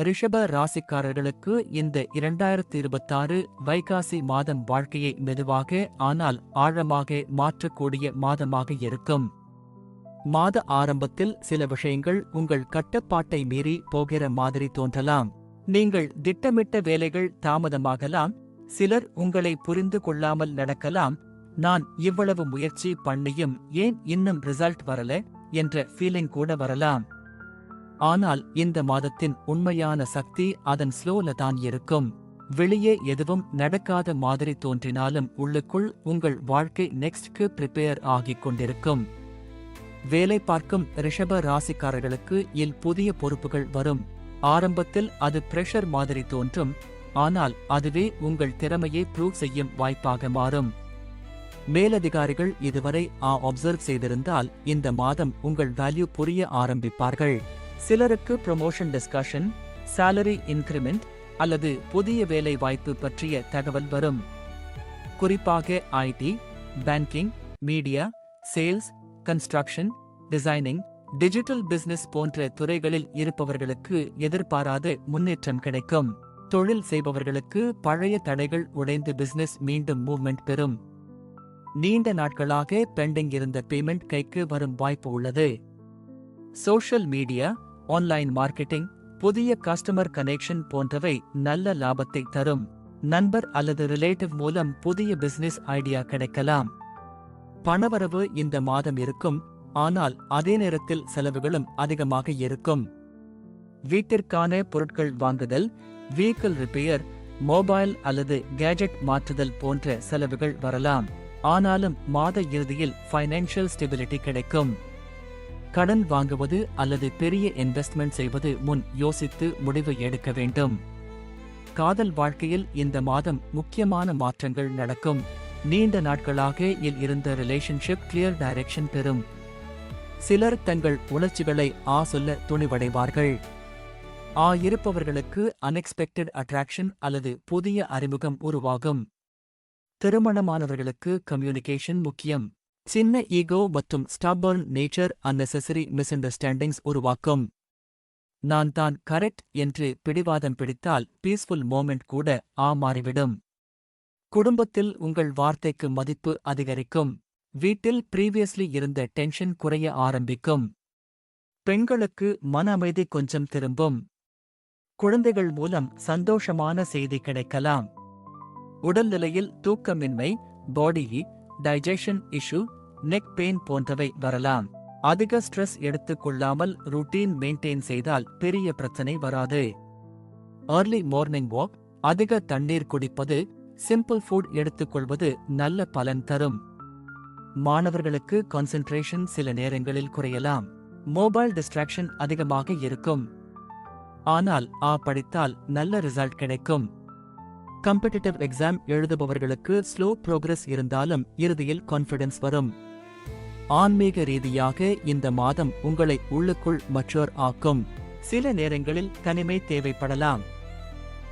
ரிஷப ராசிக்காரர்களுக்கு இந்த 2026 வைகாசி மாதம் வாழ்க்கையை மெதுவாக ஆனால் ஆழமாக மாற்றக்கூடிய மாதமாக இருக்கும். மாத ஆரம்பத்தில் சில விஷயங்கள் உங்கள் கட்டுப்பாட்டை மீறி போகிற மாதிரி தோன்றலாம். நீங்கள் திட்டமிட்ட வேலைகள் தாமதமாகலாம். சிலர் உங்களை புரிந்து கொள்ளாமல் நடக்கலாம். நான் இவ்வளவு முயற்சி பண்ணியும் ஏன் இன்னும் ரிசல்ட் வரல என்ற ஃபீலிங் கூட வரலாம். ஆனால் இந்த மாதத்தின் உண்மையான சக்தி அதன் ஸ்லோல தான் இருக்கும். வெளியே எதுவும் நடக்காத மாதிரி தோன்றினாலும் உள்ளுக்குள் உங்கள் வாழ்க்கை நெக்ஸ்ட்க்கு ப்ரிப்பேர் ஆகிக் கொண்டிருக்கும். வேலை பார்க்கும் ரிஷப ராசிக்காரர்களுக்கு புதிய பொறுப்புகள் வரும். ஆரம்பத்தில் அது பிரஷர் மாதிரி தோன்றும். ஆனால் அதுவே உங்கள் திறமையை ப்ரூவ் செய்யும் வாய்ப்பாக மாறும். மேலதிகாரிகள் இதுவரை அப்சர்வ் செய்திருந்தால் இந்த மாதம் உங்கள் வேல்யூ புரிய ஆரம்பிப்பார்கள். சிலருக்கு ப்ரமோஷன் டிஸ்கஷன், சாலரி இன்கிரிமெண்ட் அல்லது புதிய வேலை வாய்ப்பு பற்றிய தகவல் வரும். குறிப்பாக IT, banking, media, sales, construction, designing, digital business போன்ற துறைகளில் இருப்பவர்களுக்கு எதிர்பாராத முன்னேற்றம் கிடைக்கும். தொழில் செய்பவர்களுக்கு பழைய தடைகள் உடைந்து பிசினஸ் மீண்டும் மூவ்மெண்ட் பெறும். நீண்ட நாட்களாக பெண்டிங் இருந்த பேமெண்ட் கைக்கு வரும் வாய்ப்பு உள்ளது. சோஷியல் மீடியா, ஆன்லைன் மார்க்கெட்டிங், புதிய கஸ்டமர் கனெக்ஷன் போன்றவை நல்ல லாபத்தை தரும். நண்பர் அல்லது ரிலேட்டிவ் மூலம் புதிய பிசினஸ் ஐடியா கிடைக்கலாம். பணவரவு இந்த மாதம் இருக்கும். ஆனால் அதே நேரத்தில் செலவுகளும் அதிகமாக இருக்கும். வீட்டிற்கான பொருட்கள் வாங்குதல், வெஹிக்கிள் ரிப்பேர், மொபைல் அல்லது கேஜெட் மாற்றுதல் போன்ற செலவுகள் வரலாம். ஆனாலும் மாத இறுதியில் ஃபைனான்சியல் ஸ்டெபிலிட்டி கிடைக்கும். கடன் வாங்குவது அல்லது பெரிய இன்வெஸ்ட்மெண்ட் செய்வது முன் யோசித்து முடிவு எடுக்க வேண்டும். காதல் வாழ்க்கையில் இந்த மாதம் முக்கியமான மாற்றங்கள் நடக்கும். நீண்ட நாட்களாக இருந்த ரிலேஷன்ஷிப் கிளியர் டைரக்ஷன் பெறும். சிலர் தங்கள் உணர்ச்சிகளை சொல்ல துணிவடைவார்கள். இருப்பவர்களுக்கு அன்எக்ஸ்பெக்டட் அட்ராக்ஷன் அல்லது புதிய அறிமுகம் உருவாகும். திருமணமானவர்களுக்கு கம்யூனிகேஷன் முக்கியம். சின்ன ஈகோ மற்றும் ஸ்டபர்ன் நேச்சர் அன்னெசரி மிஸ்அண்டர்ஸ்டாண்டிங்ஸ் உருவாக்கும். நான் தான் கரெக்ட் என்று பிடிவாதம் பிடித்தால் பீஸ்ஃபுல் மோமெண்ட் கூட மாறிவிடும். குடும்பத்தில் உங்கள் வார்த்தைக்கு மதிப்பு அதிகரிக்கும். வீட்டில் ப்ரீவியஸ்லி இருந்த டென்ஷன் குறைய ஆரம்பிக்கும். பெண்களுக்கு மன அமைதி கொஞ்சம் திரும்பும். குழந்தைகள் மூலம் சந்தோஷமான செய்தி கிடைக்கலாம். உடல்நிலையில் தூக்கமின்மை, பாடி டைஜஷன் இஷ்யூ, நெக் பெயின் போன்றவை வரலாம். அதிக ஸ்ட்ரெஸ் எடுத்துக் கொள்ளாமல் ரூட்டீன் மெயின்டைன் செய்தால் பெரிய பிரச்சனை வராது. ஏர்லி மார்னிங் வாக், அதிக தண்ணீர் குடிப்பது, சிம்பிள் ஃபுட் எடுத்துக்கொள்வது நல்ல பலன் தரும். மாணவர்களுக்கு கான்சென்ட்ரேஷன் சில நேரங்களில் குறையலாம். மொபைல் டிஸ்ட்ராக்ஷன் அதிகமாக இருக்கும். ஆனால் படித்தால் நல்ல ரிசல்ட் கிடைக்கும். காம்படிட்டிவ் எக்ஸாம் எழுதுபவர்களுக்கு ஸ்லோ ப்ரோக்ரஸ் இருந்தாலும் இறுதியில் கான்ஃபிடன்ஸ் வரும். ஆன்மீக ரீதியாக இந்த மாதம் உங்களை உள்ளுக்குள் மச்சுவர் ஆக்கும். சில நேரங்களில் தனிமை தேவைப்படலாம்.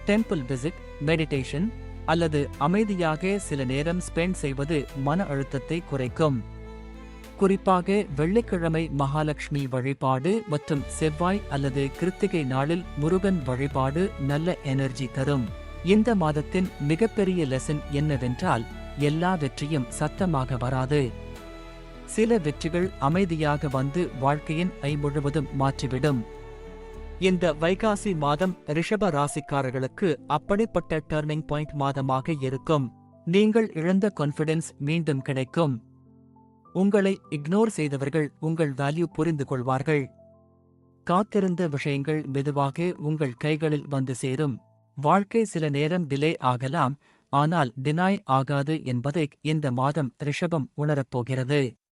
டெம்பிள் விசிட், மெடிடேஷன் அல்லது அமைதியாக சில நேரம் ஸ்பெண்ட் செய்வது மன அழுத்தத்தை குறைக்கும். குறிப்பாக வெள்ளிக்கிழமை மகாலட்சுமி வழிபாடு மற்றும் செவ்வாய் அல்லது கிருத்திகை நாளில் முருகன் வழிபாடு நல்ல எனர்ஜி தரும். இந்த மாதத்தின் மிகப்பெரிய லெசன் என்னவென்றால் எல்லா வெற்றியும் சத்தமாக வராது. சில வெற்றிகள் அமைதியாக வந்து வாழ்க்கையின் முழுவதும் மாற்றிவிடும். இந்த வைகாசி மாதம் ரிஷப ராசிக்காரர்களுக்கு அப்படிப்பட்ட டர்னிங் பாயிண்ட் மாதமாக இருக்கும். நீங்கள் இழந்த கான்ஃபிடன்ஸ் மீண்டும் கிடைக்கும். உங்களை இக்னோர் செய்தவர்கள் உங்கள் வேல்யூ புரிந்து கொள்வார்கள். காத்திருந்த விஷயங்கள் மெதுவாக உங்கள் கைகளில் வந்து சேரும். வாழ்க்கை சில நேரம் டிலே ஆகலாம். ஆனால் டினாய் ஆகாது என்பதை இந்த மாதம் ரிஷபம் உணரப்போகிறது.